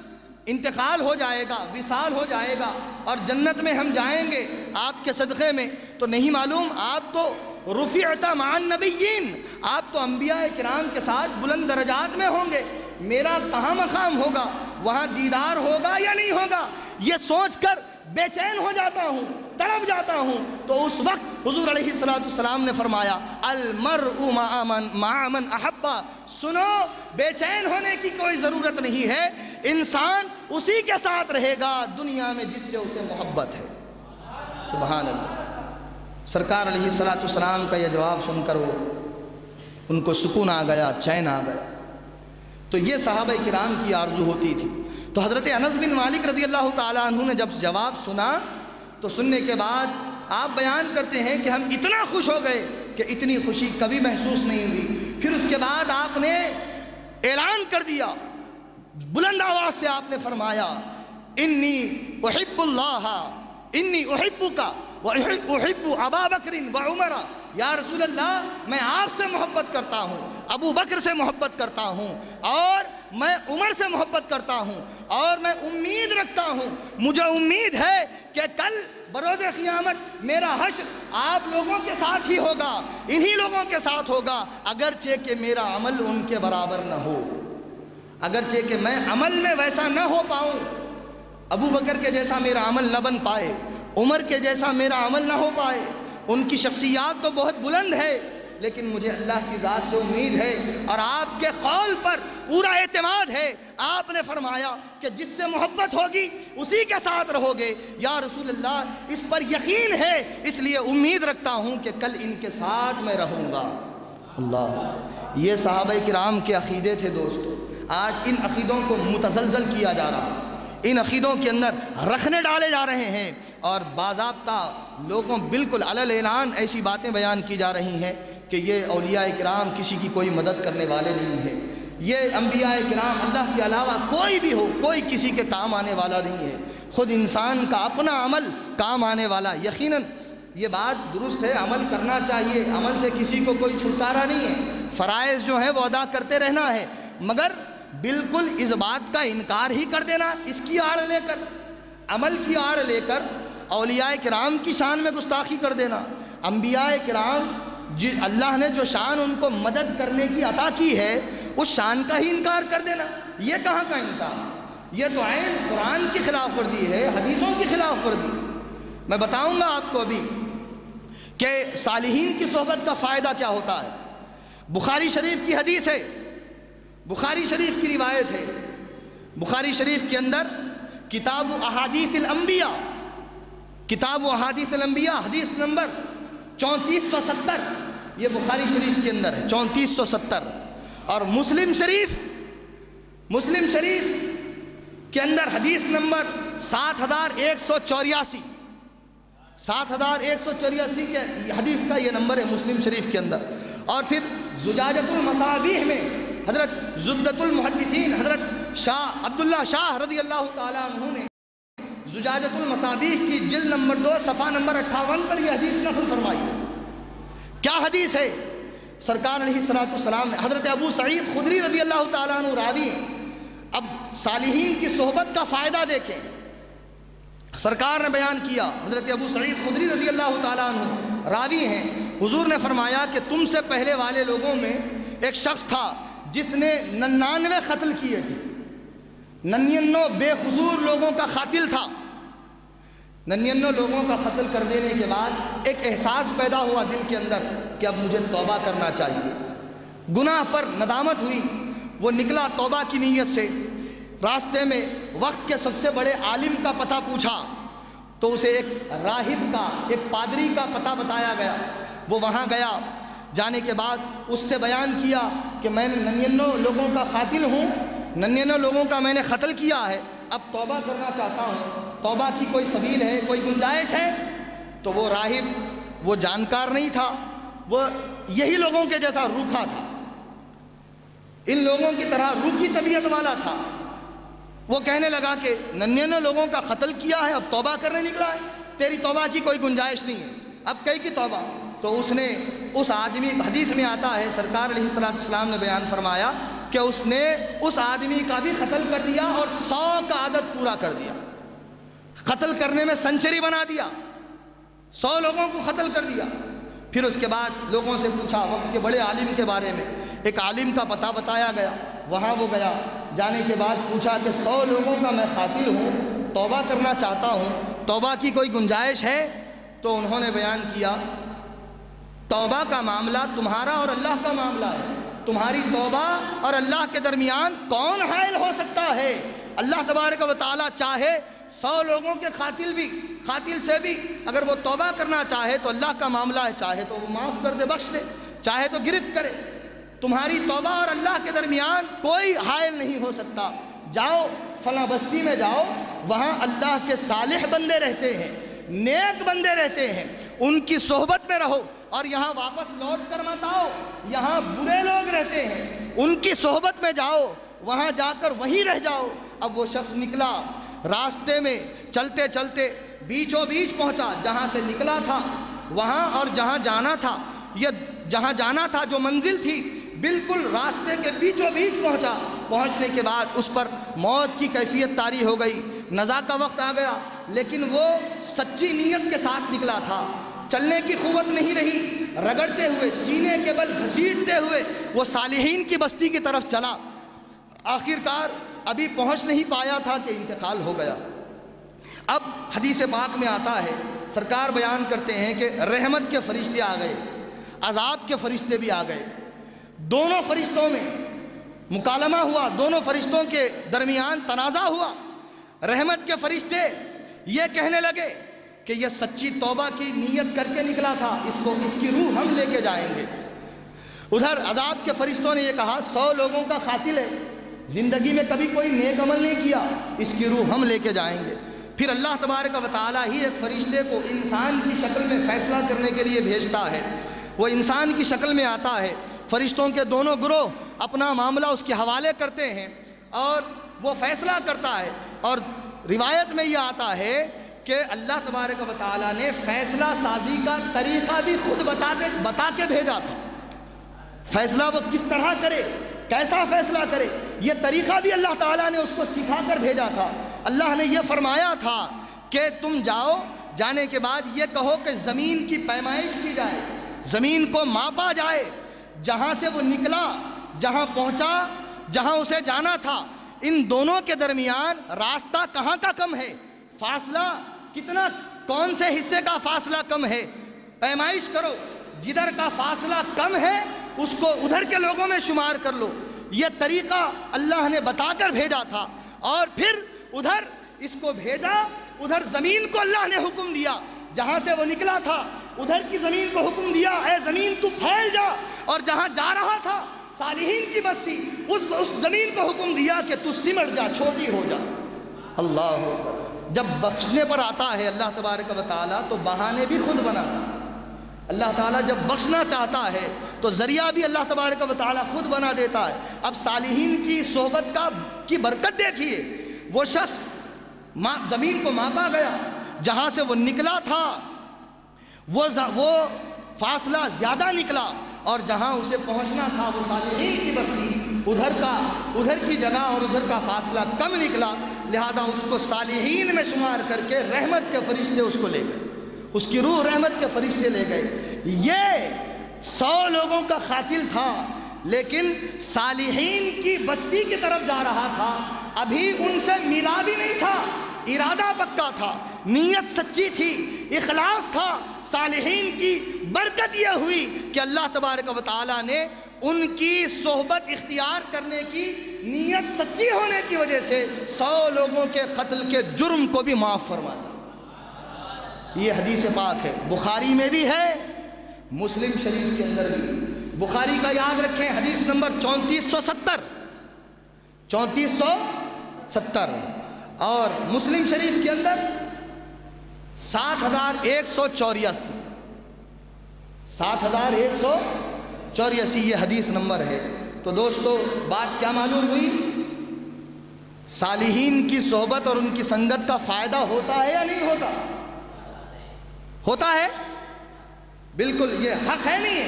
انتقال ہو جائے گا، وصال ہو جائے گا اور جنت میں ہم جائیں گے آپ کے صدقے میں، تو نہیں معلوم آپ تو رفعت مع النبیین، آپ تو انبیاء کرام کے ساتھ بلند درجات میں ہوں گے، میرا کہاں مقام ہوگا، وہاں دیدار ہوگا یا نہیں ہوگا. یہ سوچ کر بے چین ہو جاتا ہوں، تڑپ جاتا ہوں. تو اس وقت حضور علیہ السلام نے فرمایا، المرء مع من احب. سنو، بے چین ہونے کی کوئی ضرورت نہیں ہے، انسان اسی کے ساتھ رہے گا دنیا میں جس سے اسے محبت ہے. سبحان اللہ. سرکار علیہ السلام کا یہ جواب سن کر ان کو سکون آ گیا، چین آ گیا. تو یہ صحابہ کرام کی آرزو ہوتی تھی. تو حضرت انس بن مالک رضی اللہ تعالیٰ عنہ نے جب جواب سنا تو سننے کے بعد آپ بیان کرتے ہیں کہ ہم اتنا خوش ہو گئے کہ اتنی خوشی کبھی محسوس نہیں ہوئی. پھر اس کے بعد آپ نے اعلان کر دیا، بلند آواز سے آپ نے فرمایا، انی احب اللہ، انی احبک وَأُحِبُّ أَبَا بَكْرٍ وَعُمَرَ. یا رسول اللہ، میں آپ سے محبت کرتا ہوں، ابو بکر سے محبت کرتا ہوں، اور میں عمر سے محبت کرتا ہوں اور میں امید رکھتا ہوں، مجھے امید ہے کہ کل بروز قیامت میرا حشر آپ لوگوں کے ساتھ ہی ہوگا، انہی لوگوں کے ساتھ ہوگا، اگرچہ کہ میرا عمل ان کے برابر نہ ہو، اگرچہ کہ میں عمل میں ویسا نہ ہو پاؤں، ابو بکر کے جیسا میرا عمل نہ بن پائے، عمر کے جیسا میرا عمل نہ ہو پائے، ان کی شخصیات تو بہت بلند ہے، لیکن مجھے اللہ کی ذات سے امید ہے اور آپ کے قول پر پورا اعتماد ہے۔ آپ نے فرمایا کہ جس سے محبت ہوگی اسی کے ساتھ رہو گے، یا رسول اللہ اس پر یقین ہے، اس لیے امید رکھتا ہوں کہ کل ان کے ساتھ میں رہوں گا۔ اللہ، یہ صحابہ کرام کے عقیدے تھے دوستو۔ آج ان عقیدوں کو متزلزل کیا جا رہا ہے، ان عقیدوں کے اندر رخنے ڈالے جا رہے ہیں، اور باضابطہ لوگوں بالکل علی اعلان ایسی باتیں بیان کی جا رہی ہیں کہ یہ اولیاء کرام کسی کی کوئی مدد کرنے والے نہیں ہیں، یہ انبیاء کرام اللہ کے علاوہ کوئی بھی ہو، کوئی کسی کے کام آنے والا نہیں ہے، خود انسان کا اپنا عمل کام آنے والا۔ یقیناً یہ بات درست ہے، عمل کرنا چاہیے، عمل سے کسی کو کوئی چھٹکارا نہیں ہے، فرائض جو ہیں وہ ادا کرتے رہنا ہے، مگر بالکل اس بات کا انکار ہی کر دینا، اس کی آڑ لے کر، عمل کی آڑ لے کر اولیاء کرام کی شان میں گستاخی کر دینا، انبیاء کرام اللہ نے جو شان ان کو مدد کرنے کی عطا کی ہے اس شان کا ہی انکار کر دینا، یہ کہاں کا انصاف؟ یہ تو عین قرآن کی خلاف ورزی ہے، حدیثوں کی خلاف ورزی۔ میں بتاؤں گا آپ کو ابھی کہ صالحین کی صحبت کا فائدہ کیا ہوتا ہے۔ بخاری شریف کی حدیث ہے، بخاری شریف کی روایت ہے، بخاری شریف کے اندر کتاب احادیث الانبیاء، کتاب احادیث الانبیاء حدیث نمبر 3470، یہ بخاری شریف کے اندر ہے 3470، اور مسلم شریف کے اندر حدیث نمبر 7184، 7184 کے حدیث کا یہ نمبر ہے مسلم شریف کے اندر۔ اور پھر زجاجۃ المصابیح میں حضرت زبدۃ المحدثین حضرت شاہ عبداللہ شاہ رضی اللہ تعالیٰ عنہ نے زجاجۃ المصابیح کی جلد نمبر 2 صفحہ نمبر 58 پر یہ حدیث نقل فرمائی ہے۔ کیا حدیث ہے؟ سرکار علیہ السلام نے، حضرت ابو سعید خدری رضی اللہ تعالیٰ عنہ راوی ہیں۔ اب صالحین کی صحبت کا فائدہ دیکھیں، سرکار نے بیان کیا، حضرت ابو سعید خدری رضی اللہ تعالیٰ عنہ راوی ہیں، حضور نے فرمایا کہ تم سے پہلے والے لوگوں میں ایک شخص تھا جس نے 99 قتل کیے تھے، 99 بے قصور لوگوں کا قاتل تھا۔ 99 لوگوں کا قتل کر دینے کے بعد ایک احساس پیدا ہوا دل کے اندر کہ اب مجھے توبہ کرنا چاہیے، گناہ پر ندامت ہوئی، وہ نکلا توبہ کی نیت سے، راستے میں وقت کے سب سے بڑے عالم کا پتہ پوچھا تو اسے ایک راہب کا، ایک پادری کا پتہ بتایا گیا، وہ وہاں گیا، جانے کے بعد اس سے بیان کیا کہ میں نے 99 لوگوں کا قاتل ہوں، 99 لوگوں کا میں نے قتل کیا ہے، اب توبہ کرنا چاہتا ہوں، توبہ کی کوئی سبیل ہے، کوئی گنجائش ہے؟ تو وہ راہب، وہ جانکار نہیں تھا، وہ یہی لوگوں کے جیسا روکھا تھا، ان لوگوں کی طرح روکھی طبیعت والا تھا۔ وہ کہنے لگا کہ 99 لوگوں کا قتل کیا ہے، اب توبہ کرنے نکلا ہے، تیری توبہ کی کوئی گنجائش نہیں ہے، اب کئی کی توبہ؟ تو اس نے اس آدمی، حدیث میں آتا ہے سرکار علیہ السلام نے بیان فرمایا کہ اس نے اس آدمی کا بھی قتل کر دیا اور 100 کا عدد پورا کر دیا، قتل کرنے میں سنچری بنا دیا، 100 لوگوں کو قتل کر دیا۔ پھر اس کے بعد لوگوں سے پوچھا وقت کے بڑے عالم کے بارے میں، ایک عالم کا پتہ بتایا گیا، وہاں وہ گیا، جانے کے بعد پوچھا کہ 100 لوگوں کا میں قاتل ہوں، توبہ کرنا چاہتا ہوں، توبہ کی کوئی گنجائش ہے؟ تو انہوں نے بیان کیا توبہ کا معاملہ تمہارا اور اللہ کا معاملہ ہے، تمہاری توبہ اور اللہ کے درمیان کون حائل ہو سکتا ہے؟ اللہ تبارک و تعالیٰ چاہے 100 لوگوں کے قاتل سے بھی اگر وہ توبہ کرنا چاہے تو اللہ کا معاملہ ہے، چاہے تو وہ معاف کر دے، بخش دے، چاہے تو گرفت کرے۔ تمہاری توبہ اور اللہ کے درمیان کوئی حائل نہیں ہو سکتا۔ جاؤ فلاں بستی میں جاؤ، وہاں اللہ کے صالح بندے رہتے ہیں، نیک بندے رہتے ہیں، ان کی صحبت میں رہو، اور یہاں واپس لوٹ کر مت آؤ، یہاں برے لوگ رہتے ہیں، ان کی صحبت میں جاؤ، وہاں جا کر وہیں رہ جاؤ۔ اب وہ شخص نکلا، راستے میں چلتے چلتے بیچوں بیچ پہنچا، جہاں سے نکلا تھا وہاں اور جہاں جانا تھا، یہ جہاں جانا تھا جو منزل تھی بالکل راستے کے بیچوں بیچ پہنچا۔ پہنچنے کے بعد اس پر موت کی کیفیت طاری ہو گئی، نزا کا وقت آ گیا، لیکن وہ سچی نیت کے ساتھ نکلا تھا۔ چلنے کی قوت نہیں رہی، رگڑتے ہوئے سینے کے بل گھسیٹتے ہوئے وہ صالحین کی بستی کی طرف چلا۔ آخرکار ابھی پہنچ نہیں پایا تھا کہ انتقال ہو گیا۔ اب حدیث پاک میں آتا ہے، سرکار بیان کرتے ہیں کہ رحمت کے فرشتے آ گئے، عذاب کے فرشتے بھی آ گئے۔ دونوں فرشتوں میں مکالمہ ہوا، دونوں فرشتوں کے درمیان تنازع ہوا۔ رحمت کے فرشتے یہ کہنے لگے کہ یہ سچی توبہ کی نیت کر کے نکلا تھا، اس کی روح ہم لے کے جائیں گے۔ ادھر عذاب کے فرشتوں نے یہ کہا 100 لوگوں کا قاتل ہے، زندگی میں کبھی کوئی نیک عمل نہیں کیا، اس کی روح ہم لے کے جائیں گے۔ پھر اللہ تبارک و تعالیٰ ہی ایک فرشتے کو انسان کی شکل میں فیصلہ کرنے کے لیے بھیجتا ہے۔ وہ انسان کی شکل میں آتا ہے، فرشتوں کے دونوں گروہ اپنا معاملہ اس کے حوالے کرتے ہیں اور وہ فیصلہ کرتا ہے۔ اور روایت میں یہ آتا ہے کہ اللہ تبارک و تعالیٰ نے فیصلہ سازی کا طریقہ بھی خود بتا کے بھیجا تھا۔ فیصلہ وہ کس طرح کرے، کیسا فیصلہ کرے، یہ طریقہ بھی اللہ تعالیٰ نے اس کو سکھا کر بھیجا تھا۔ اللہ نے یہ فرمایا تھا کہ تم جاؤ، جانے کے بعد یہ کہو کہ زمین کی پیمائش کی جائے، زمین کو ماپا جائے، جہاں سے وہ نکلا، جہاں پہنچا، جہاں اسے جانا تھا، ان دونوں کے درمیان راستہ کہاں کا کم ہے، فاصلہ کتنا، کون سے حصے کا فاصلہ کم ہے، پیمائش کرو، جدھر کا فاصلہ کم ہے اس کو ادھر کے لوگوں میں شمار کر لو۔ یہ طریقہ اللہ نے بتا کر بھیجا تھا۔ اور پھر ادھر اس کو بھیجا، ادھر زمین کو اللہ نے حکم دیا، جہاں سے وہ نکلا تھا ادھر کی زمین کو حکم دیا، اے زمین تو پھیل جا، اور جہاں جا رہا تھا صالحین کی بستی، اس زمین کو حکم دیا کہ تو سمٹ جا، چھوٹی ہو جا۔ اللہ اکبر۔ جب بخشنے پر آتا ہے اللہ تبارک و تعالیٰ تو بہانے بھی خود بناتا ہے۔ اللہ تعالیٰ جب بخشنا چاہتا ہے تو ذریعہ بھی اللہ تبارک و تعالیٰ خود بنا دیتا ہے۔ اب صالحین کی صحبت کی برکت دیکھیے، وہ شخص زمین کو ماپا گیا، جہاں سے وہ نکلا تھا وہ فاصلہ زیادہ نکلا، اور جہاں اسے پہنچنا تھا وہ صالحین کی بستی، ادھر کی جگہ اور ادھر کا فاصلہ کم نکلا، لہذا اس کو صالحین میں شمار کر کے رحمت کے فرشتے اس کو لے گئے، اس کی روح رحمت کے فرشتے لے گئے۔ یہ 100 لوگوں کا قاتل تھا، لیکن صالحین کی بستی کی طرف جا رہا تھا، ابھی ان سے ملا بھی نہیں تھا، ارادہ پکا تھا، نیت سچی تھی، اخلاص تھا۔ صالحین کی برکت یہ ہوئی کہ اللہ تبارک و تعالیٰ نے ان کی صحبت اختیار کرنے کی نیت سچی ہونے کی وجہ سے 100 لوگوں کے قتل کے جرم کو بھی معاف فرما دیا۔ یہ حدیث پاک ہے، بخاری میں بھی ہے، مسلم شریف کے اندر بھی۔ بخاری کا یاد رکھیں، حدیث نمبر 3470 3470، اور مسلم شریف کے اندر 7184 7184 یہ حدیث نمبر ہے۔ تو دوستو بات کیا معلوم ہوئی؟ صالحین کی صحبت اور ان کی سنگت کا فائدہ ہوتا ہے یا نہیں ہوتا؟ ہوتا ہے، بالکل، یہ حق ہے نہیں ہے،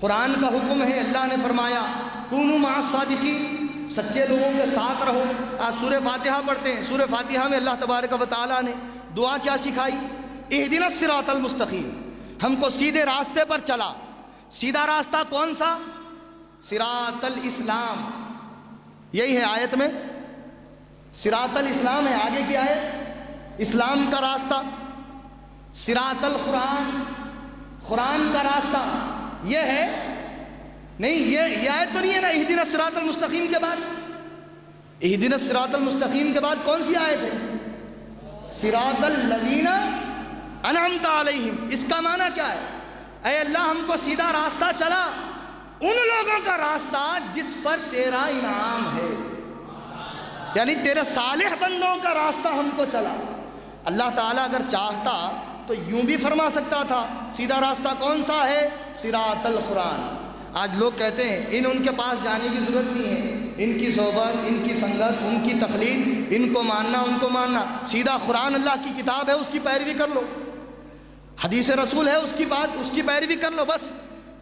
قرآن کا حکم ہے۔ اللہ نے فرمایا کونوا مع الصادقین، سچے لوگوں کے ساتھ رہو۔ آج سورہ فاتحہ پڑھتے ہیں، سورہ فاتحہ میں اللہ تبارک و تعالیٰ نے دعا کیا سکھائی؟ اہدنا الصراط المستقیم، ہم کو سیدھے راستے پر چلا۔ سیدھا راستہ کون سا؟ صراط الاسلام، یہی ہے آیت میں، صراط الاسلام ہے آگے کی آیت، اسلام کا راستہ۔ صراط القرآن، قرآن کا راستہ، یہ ہے نہیں، یہ آیت تو نہیں ہے نا اہدنا الصراط المستقیم کے بعد؟ اہدنا الصراط المستقیم کے بعد کون سی آیت ہے؟ صراط الذین انعمت علیہم۔ اس کا معنی کیا ہے؟ اے اللہ ہم کو سیدھا راستہ چلا، ان لوگوں کا راستہ جس پر تیرا انعام ہے، یعنی تیرے صالح بندوں کا راستہ ہم کو چلا۔ اللہ تعالیٰ اگر چاہتا تو یوں بھی فرما سکتا تھا، سیدھا راستہ کون سا ہے؟ صراط القرآن۔ آج لوگ کہتے ہیں ان کے پاس جانے کی ضرورت نہیں ہے، ان کی صحبت، ان کی سنگت، ان کی تقلید، ان کو ماننا، ان کو ماننا، سیدھا قرآن اللہ کی کتاب ہے، اس کی پیروی کر لو، حدیث رسول ہے، اس کی بات، اس کی پیروی کر لو، بس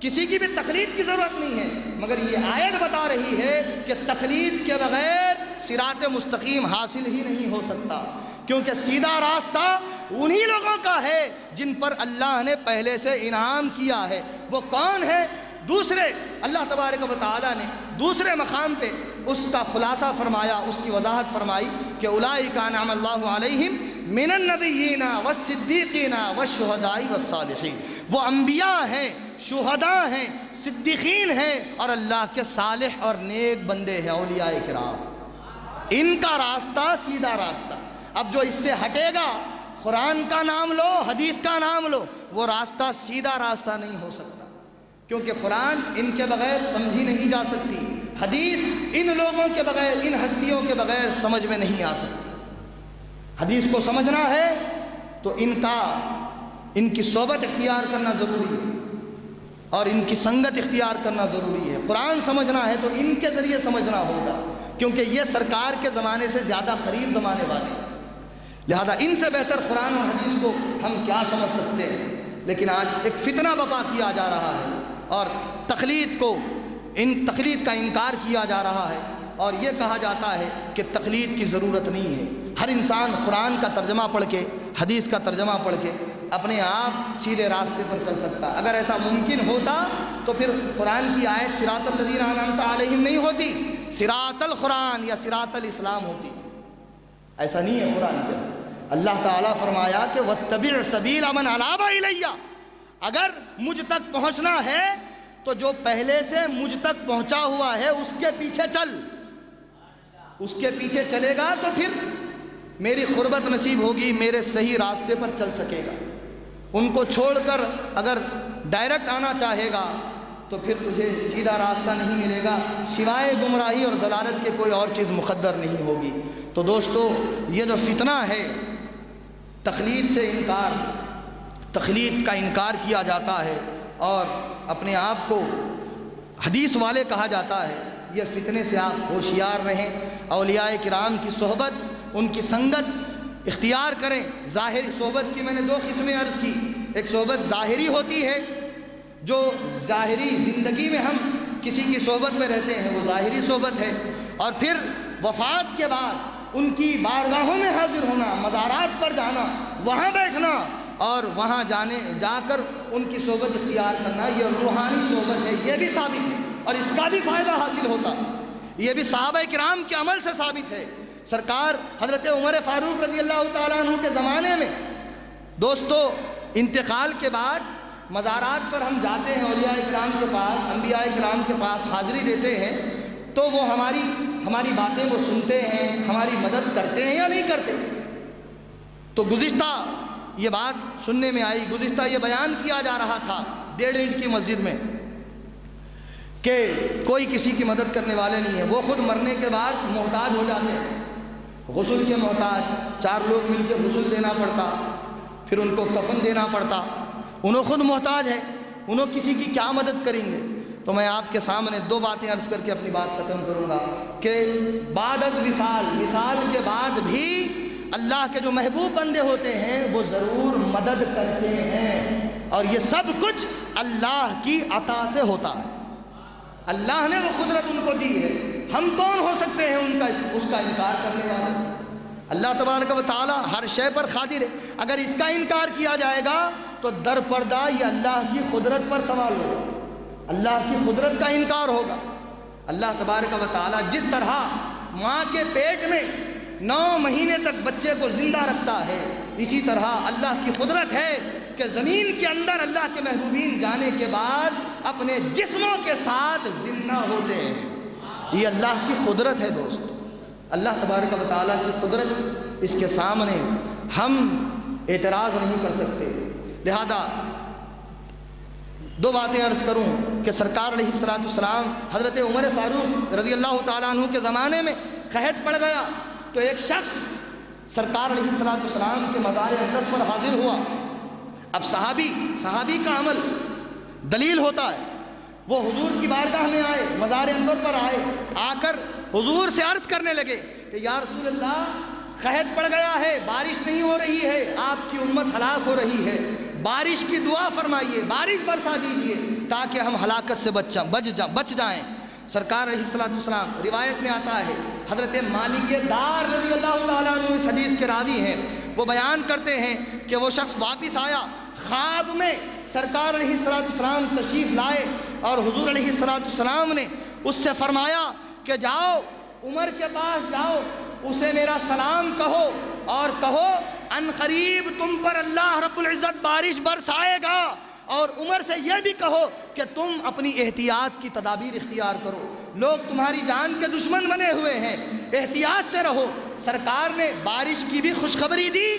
کسی کی بھی تقلید کی ضرورت نہیں ہے۔ مگر یہ آیت بتا رہی ہے کہ تقلید کے بغیر صراط مستقیم حاصل ہی نہیں ہو سکتا، کیونکہ سیدھا راستہ انہی لوگوں کا ہے جن پر اللہ نے پہلے سے انعام کیا ہے۔ وہ کون ہے؟ دوسرے اللہ تبارک و تعالیٰ نے دوسرے مقام پہ اس کا خلاصہ فرمایا، اس کی وضاحت فرمائی کہ اولئک انعم اللہ علیہم من النبیین والصدیقین والشہداء والصالحین۔ وہ انبیاء ہیں، شہداء ہیں، صدیقین ہیں اور اللہ کے صالح اور نیک بندے ہیں، اولیاء کرام۔ ان کا راستہ سیدھا راستہ۔ اب جو اس سے ہٹے گا، قرآن کا نام لو، حدیث کا نام لو، وہ راستہ سیدھا راستہ نہیں ہو سکتا، کیونکہ قرآن ان کے بغیر سمجھی نہیں جا سکتی، حدیث ان لوگوں کے بغیر، ان ہستیوں کے بغیر سمجھ میں نہیں آ سکتی۔ حدیث کو سمجھنا ہے تو ان کی صحبت اختیار کرنا ضروری ہے اور ان کی سنگت اختیار کرنا ضروری ہے۔ قرآن سمجھنا ہے تو ان کے ذریعے سمجھنا ہوگا، کیونکہ یہ سرکار کے زمانے سے زیادہ قریب زمانے والے ہیں، لہذا ان سے بہتر قرآن اور حدیث کو ہم کیا سمجھ سکتے ہیں۔ لیکن آج ایک فتنہ بپا کیا جا رہا ہے اور تقلید کا انکار کیا جا رہا ہے، اور یہ کہا جاتا ہے کہ تقلید کی ضرورت نہیں ہے۔ ہر انسان قرآن کا ترجمہ پڑھ کے، حدیث کا ترجمہ پڑھ کے اپنے آپ سیدھے راستے پر چل سکتا ہے۔ اگر ایسا ممکن ہوتا تو پھر قرآن کی آیت صراط الذین انعمت علیہم نہیں ہوتی، صراط القرآن یا صراط الاسلام ہوتی تھی۔ ایسا نہیں ہے قرآن کے اللہ تعالیٰ فرمایا کہ وَاتَّبِعْ سَبِيلَ مَنْ أَنَابَ إِلَيَّ۔ اگر مجھ تک پہنچنا ہے تو جو پہلے سے مجھ تک پہنچا ہوا ہے اس کے پیچھے چل، اس کے پیچھے چلے گا تو پھر میری قربت نصیب ہوگی، میرے صحیح راستے پر چل سکے گا۔ ان کو چھوڑ کر اگر ڈائریکٹ آنا چاہے گا تو پھر تجھے سیدھا راستہ نہیں ملے گا، سوائے گمراہی اور ضلالت کے کوئی اور چیز مقدر نہیں ہوگی۔ تو دوستو، یہ جو فتنہ ہے تقلید سے انکار، تقلید کا انکار کیا جاتا ہے اور اپنے آپ کو حدیث والے کہا جاتا ہے، یہ فتنے سے آپ ہوشیار رہیں، اولیاء کرام کی صحبت، ان کی سنگت اختیار کریں۔ ظاہری صحبت کی میں نے دو قسمیں عرض کی، ایک صحبت ظاہری ہوتی ہے، جو ظاہری زندگی میں ہم کسی کی صحبت میں رہتے ہیں، وہ ظاہری صحبت ہے، اور پھر وفات کے بعد ان کی بارگاہوں میں حاضر ہونا، مزارات پر جانا، وہاں بیٹھنا اور وہاں جا کر ان کی صحبت اختیار کرنا، یہ روحانی صحبت ہے، یہ بھی ثابت ہے اور اس کا بھی فائدہ حاصل ہوتا ہے۔ یہ بھی صحابہ کرام کے عمل سے ثابت ہے۔ سرکار حضرت عمر فاروق رضی اللہ تعالیٰ عنہ کے زمانے میں دوستو انتقال کے بعد مزارات پر ہم جاتے ہیں، اولیاء کرام کے پاس، انبیاء کرام کے پاس حاضری دیتے ہیں، تو وہ ہماری باتیں وہ سنتے ہیں، ہماری مدد کرتے ہیں یا نہیں کرتے۔ تو گزشتہ یہ بات سننے میں آئی، گزشتہ یہ بیان کیا جا رہا تھا 1.5 اینٹ کی مسجد میں کہ کوئی کسی کی مدد کرنے والے نہیں ہے، وہ خود مرنے کے بعد محتاج ہو جاتے ہیں، غسل کے محتاج، 4 لوگ مل کے غسل دینا پڑتا، پھر ان کو کفن دینا پڑتا، انہوں خود محتاج ہے، انہوں کسی کی کیا مدد کریں گے۔ تو میں آپ کے سامنے 2 باتیں عرض کر کے اپنی بات ختم کروں گا کہ بعد از وصال کے بعد بھی اللہ کے جو محبوب بندے ہوتے ہیں وہ ضرور مدد کرتے ہیں، اور یہ سب کچھ اللہ کی عطا سے ہوتا ہے۔ اللہ نے وہ قدرت ان کو دی ہے، ہم کون ہو سکتے ہیں اس کا انکار کرنے والے؟ اللہ تبارک و تعالی ہر شے پر قادر ہے۔ اگر اس کا انکار کیا جائے گا تو در پردہ یہ اللہ کی قدرت پر سوال ہوگا، اللہ کی قدرت کا انکار ہوگا۔ اللہ تبارک و تعالی جس طرح ماں کے پیٹ میں 9 مہینے تک بچے کو زندہ رکھتا ہے، اسی طرح اللہ کی قدرت ہے کہ زمین کے اندر اللہ کے محبوبین جانے کے بعد اپنے جسموں کے ساتھ زندہ ہوتے ہیں۔ یہ اللہ کی قدرت ہے دوست، اللہ تبارک و تعالیٰ کی قدرت، اس کے سامنے ہم اعتراض نہیں کر سکتے۔ لہذا 2 باتیں عرض کروں کہ سرکار علیہ السلام حضرت عمر فاروق رضی اللہ تعالیٰ عنہ کے زمانے میں قحط پڑ گیا تو ایک شخص سرکار علیہ السلام کے مزار اقدس پر حاضر ہوا۔ اب صحابی کا عمل دلیل ہوتا ہے، وہ حضور کی بارگاہ میں آئے، مزار انور پر آئے، آ کر حضور سے عرض کرنے لگے کہ یا رسول اللہ، قحط پڑ گیا ہے، بارش نہیں ہو رہی ہے، آپ کی امت ہلاک ہو رہی ہے، بارش کی دعا فرمائیے، بارش برسا دیجئے۔ تاکہ ہم ہلاکت سے بچ جائیں۔ سرکار علیہ السلام روایت میں آتا ہے، حضرت مالک دار رضی اللہ تعالیٰ عنہ اس حدیث کے راوی ہیں، وہ بیان کرتے ہیں کہ وہ شخص واپس آیا، خواب میں سرکار علیہ السلام تشریف لائے اور حضور علیہ السلام نے اس سے فرمایا کہ جاؤ عمر کے پاس جاؤ، اسے میرا سلام کہو اور کہو ان قریب تم پر اللہ رب العزت بارش برسائے گا، اور عمر سے یہ بھی کہو کہ تم اپنی احتیاط کی تدابیر اختیار کرو، لوگ تمہاری جان کے دشمن بنے ہوئے ہیں، احتیاط سے رہو۔ سرکار نے بارش کی بھی خوشخبری دی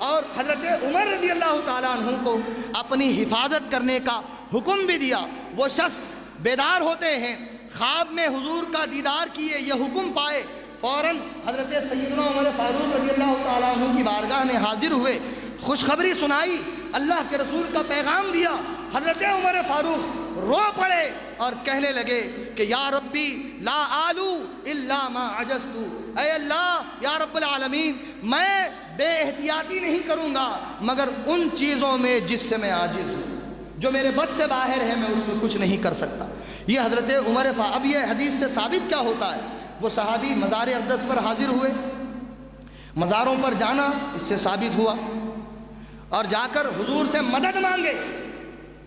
اور حضرت عمر رضی اللہ تعالیٰ عنہ کو اپنی حفاظت کرنے کا حکم بھی دیا۔ وہ شخص بیدار ہوتے ہیں، خواب میں حضور کا دیدار کیے، یہ حکم پائے، فوراً حضرت سیدنا عمر فاروق رضی اللہ تعالیٰ عنہ کی بارگاہ میں حاضر ہوئے، خوشخبری سنائی، اللہ کے رسول کا پیغام دیا۔ حضرت عمر فاروق رو پڑے اور کہنے لگے کہ یا ربی لا آلو الا ما عجزتو، اے اللہ یا رب العالمین میں بے احتیاطی نہیں کروں گا مگر ان چیزوں میں جس سے میں عاجز ہوں، جو میرے بس سے باہر ہے میں اس میں کچھ نہیں کر سکتا۔ یہ حضرت عمر اب یہ حدیث سے ثابت کیا ہوتا ہے؟ وہ صحابی مزار اقدس پر حاضر ہوئے، مزاروں پر جانا اس سے ثابت ہوا، اور جا کر حضور سے مدد مانگے،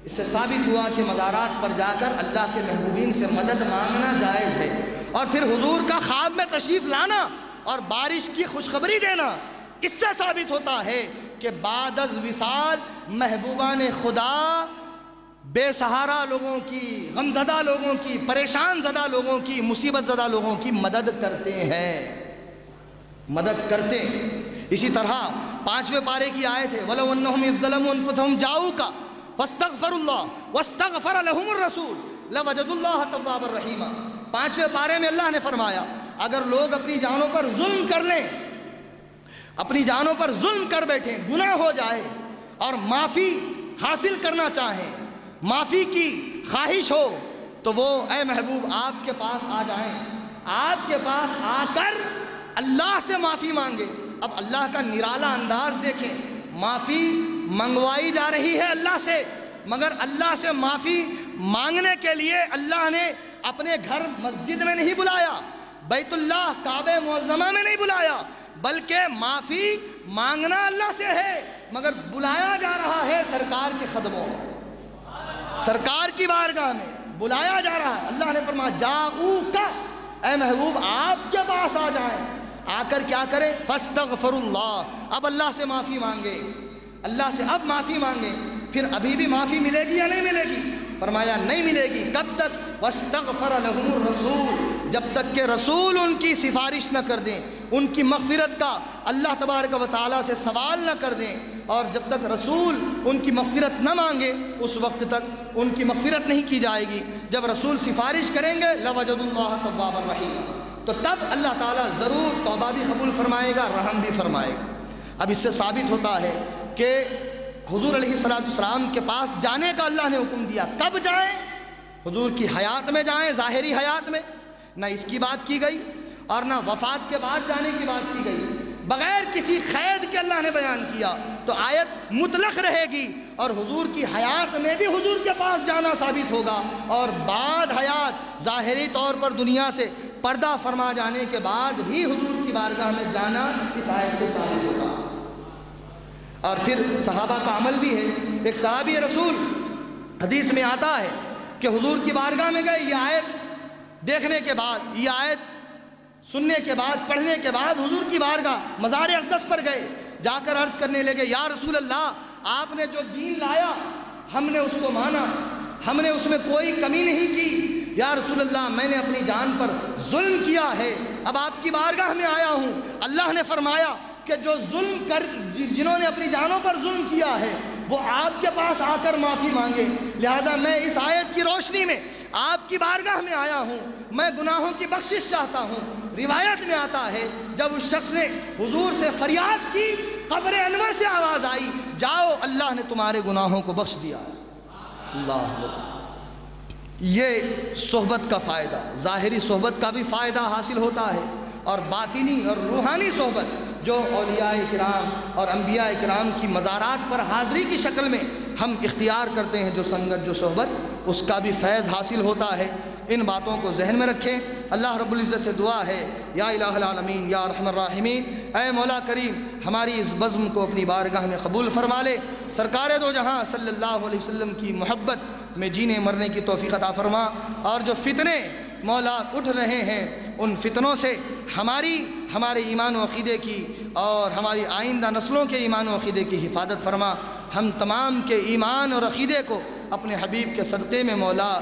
اس سے ثابت ہوا کہ مزارات پر جا کر اللہ کے محبوبین سے مدد مانگنا جائز ہے، اور پھر حضور کا خواب میں تشریف لانا اور بارش کی خوشخبری دینا، اس سے ثابت ہوتا ہے کہ بعد از وصال محبوبان خدا بے سہارا لوگوں کی، غمزدہ لوگوں کی، پریشان زدہ لوگوں کی، مصیبت زدہ لوگوں کی مدد کرتے ہیں، مدد کرتے ہیں۔ اسی طرح 5ویں پارے کی آیت ہے وَلَوْ أَنَّهُمْ إِذْ ظَلَمُوا أَنفُسَهُمْ جَاءُوكَ فَاسْتَغْفَرُوا اللَّهَ وَاسْتَغْفَرَ لَهُمُ الرَّسُولُ لَوَجَدُوا اللَّهَ تَوَّابًا رَحِيمًا۔ 5ویں پارے میں اللہ نے فرمایا اگر لوگ اپنی جانوں پر ظلم کر لیں، اپنی جانوں پر ظلم کر بیٹھیں، گناہ ہو جائے اور معافی حاصل کرنا چاہیں، معافی کی خواہش ہو، تو وہ اے محبوب آپ کے پاس آ جائیں، آپ کے پاس آ کر اللہ سے معافی مانگے۔ اب اللہ کا نرالا انداز دیکھیں، معافی منگوائی جا رہی ہے اللہ سے، مگر اللہ سے معافی مانگنے کے لیے اللہ نے اپنے گھر مسجد میں نہیں بلایا، بیت اللہ کعبہ معظمہ میں نہیں بلایا، بلکہ معافی مانگنا اللہ سے ہے، مگر بلایا جا رہا ہے سرکار کے قدموں میں، سرکار کی بارگاہ میں بلایا جا رہا ہے۔ اللہ نے فرمایا جاؤکا، اے محبوب آپ کے پاس آ جائیں، آ کر کیا کریں؟ فاستغفروا اللہ، اب اللہ سے معافی مانگے، اللہ سے اب معافی مانگے۔ پھر ابھی بھی معافی ملے گی یا نہیں ملے گی؟ فرمایا نہیں ملے گی، کب تک؟ واستغفر لهم الرسول، جب تک کہ رسول ان کی سفارش نہ کر دیں، ان کی مغفرت کا اللہ تبارک و تعالیٰ سے سوال نہ کر دیں، اور جب تک رسول ان کی مغفرت نہ مانگے اس وقت تک ان کی مغفرت نہیں کی جائے گی۔ جب رسول سفارش کریں گے لوجدوا اللہ توابا رحیما، تو تب اللہ تعالیٰ ضرور توبہ بھی قبول فرمائے گا، رحم بھی فرمائے گا۔ اب اس سے ثابت ہوتا ہے کہ حضور علیہ السلام کے پاس جانے کا اللہ نے حکم دیا۔ کب جائیں؟ حضور کی حیات میں جائیں، ظاہری حیات میں، نہ اس کی بات کی گئی اور نہ وفات کے بعد جانے کی بات کی گئی، بغیر کسی قید کے اللہ نے بیان کیا، تو آیت مطلق رہے گی، اور حضور کی حیات میں بھی حضور کے پاس جانا ثابت ہوگا، اور بعد حیات ظاہری طور پر دنیا سے پردہ فرما جانے کے بعد بھی حضور کی بارگاہ میں جانا اس آیت سے ثابت ہوگا۔ اور پھر صحابہ کا عمل بھی ہے۔ ایک صحابی رسول حدیث میں آتا ہے کہ حضور کی بارگاہ میں گئے، یہ آیت دیکھنے کے بعد، یہ آیت سننے کے بعد، پڑھنے کے بعد حضور کی بارگاہ مزار اقدس پر گئے، جا کر عرض کرنے لگے یا رسول اللہ، آپ نے جو دین لایا ہم نے اس کو مانا، ہم نے اس میں کوئی کمی نہیں کی، یا رسول اللہ میں نے اپنی جان پر ظلم کیا ہے، اب آپ کی بارگاہ میں آیا ہوں۔ اللہ نے فرمایا کہ جو جنہوں نے اپنی جانوں پر ظلم کیا ہے وہ آپ کے پاس آ کر معافی مانگے، لہذا میں اس آیت کی روشنی میں آپ کی بارگاہ میں آیا ہوں، میں گناہوں کی بخشش چاہتا ہوں۔ روایت میں آتا ہے جب اس شخص نے حضور سے فریاد کی، قبر انور سے آواز آئی جاؤ اللہ نے تمہارے گناہوں کو بخش دیا۔ اللہ، یہ صحبت کا فائدہ، ظاہری صحبت کا بھی فائدہ حاصل ہوتا ہے، اور باطنی اور روحانی صحبت جو اولیاء کرام اور انبیاء کرام کی مزارات پر حاضری کی شکل میں ہم اختیار کرتے ہیں، جو سنگت، جو صحبت، اس کا بھی فیض حاصل ہوتا ہے۔ ان باتوں کو ذہن میں رکھیں۔ اللہ رب العزت سے دعا ہے، یا الہ العالمین یا ارحم الراحمین، اے مولا کریم ہماری اس بزم کو اپنی بارگاہ میں قبول فرما لے۔ سرکار دو جہاں صلی اللہ علیہ وسلم کی محبت میں جینے مرنے کی توفیق عطا فرما، اور جو فتنے مولا اٹھ رہے ہیں ان فتنوں سے ہمارے ایمان و عقیدے کی اور ہماری آئندہ نسلوں کے ایمان و عقیدے کی حفاظت فرما۔ ہم تمام کے ایمان اور عقیدے کو اپنے حبیب کے صدقے میں مولا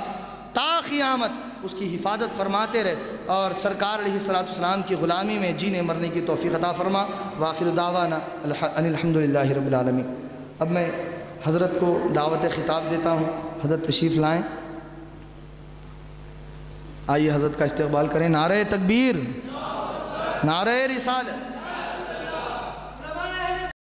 تا قیامت اس کی حفاظت فرماتے رہے، اور سرکار علیہ السلام کی غلامی میں جینے مرنے کی توفیق عطا فرما۔ وآخر دعوانا ان الحمدللہ رب العالمین۔ اب میں حضرت کو دعوت خطاب دیتا ہوں، حضرت تشریف لائیں، آئیے حضرت کا استقبال کریں۔ نعرہ تکبیر، نعرہ رسالت۔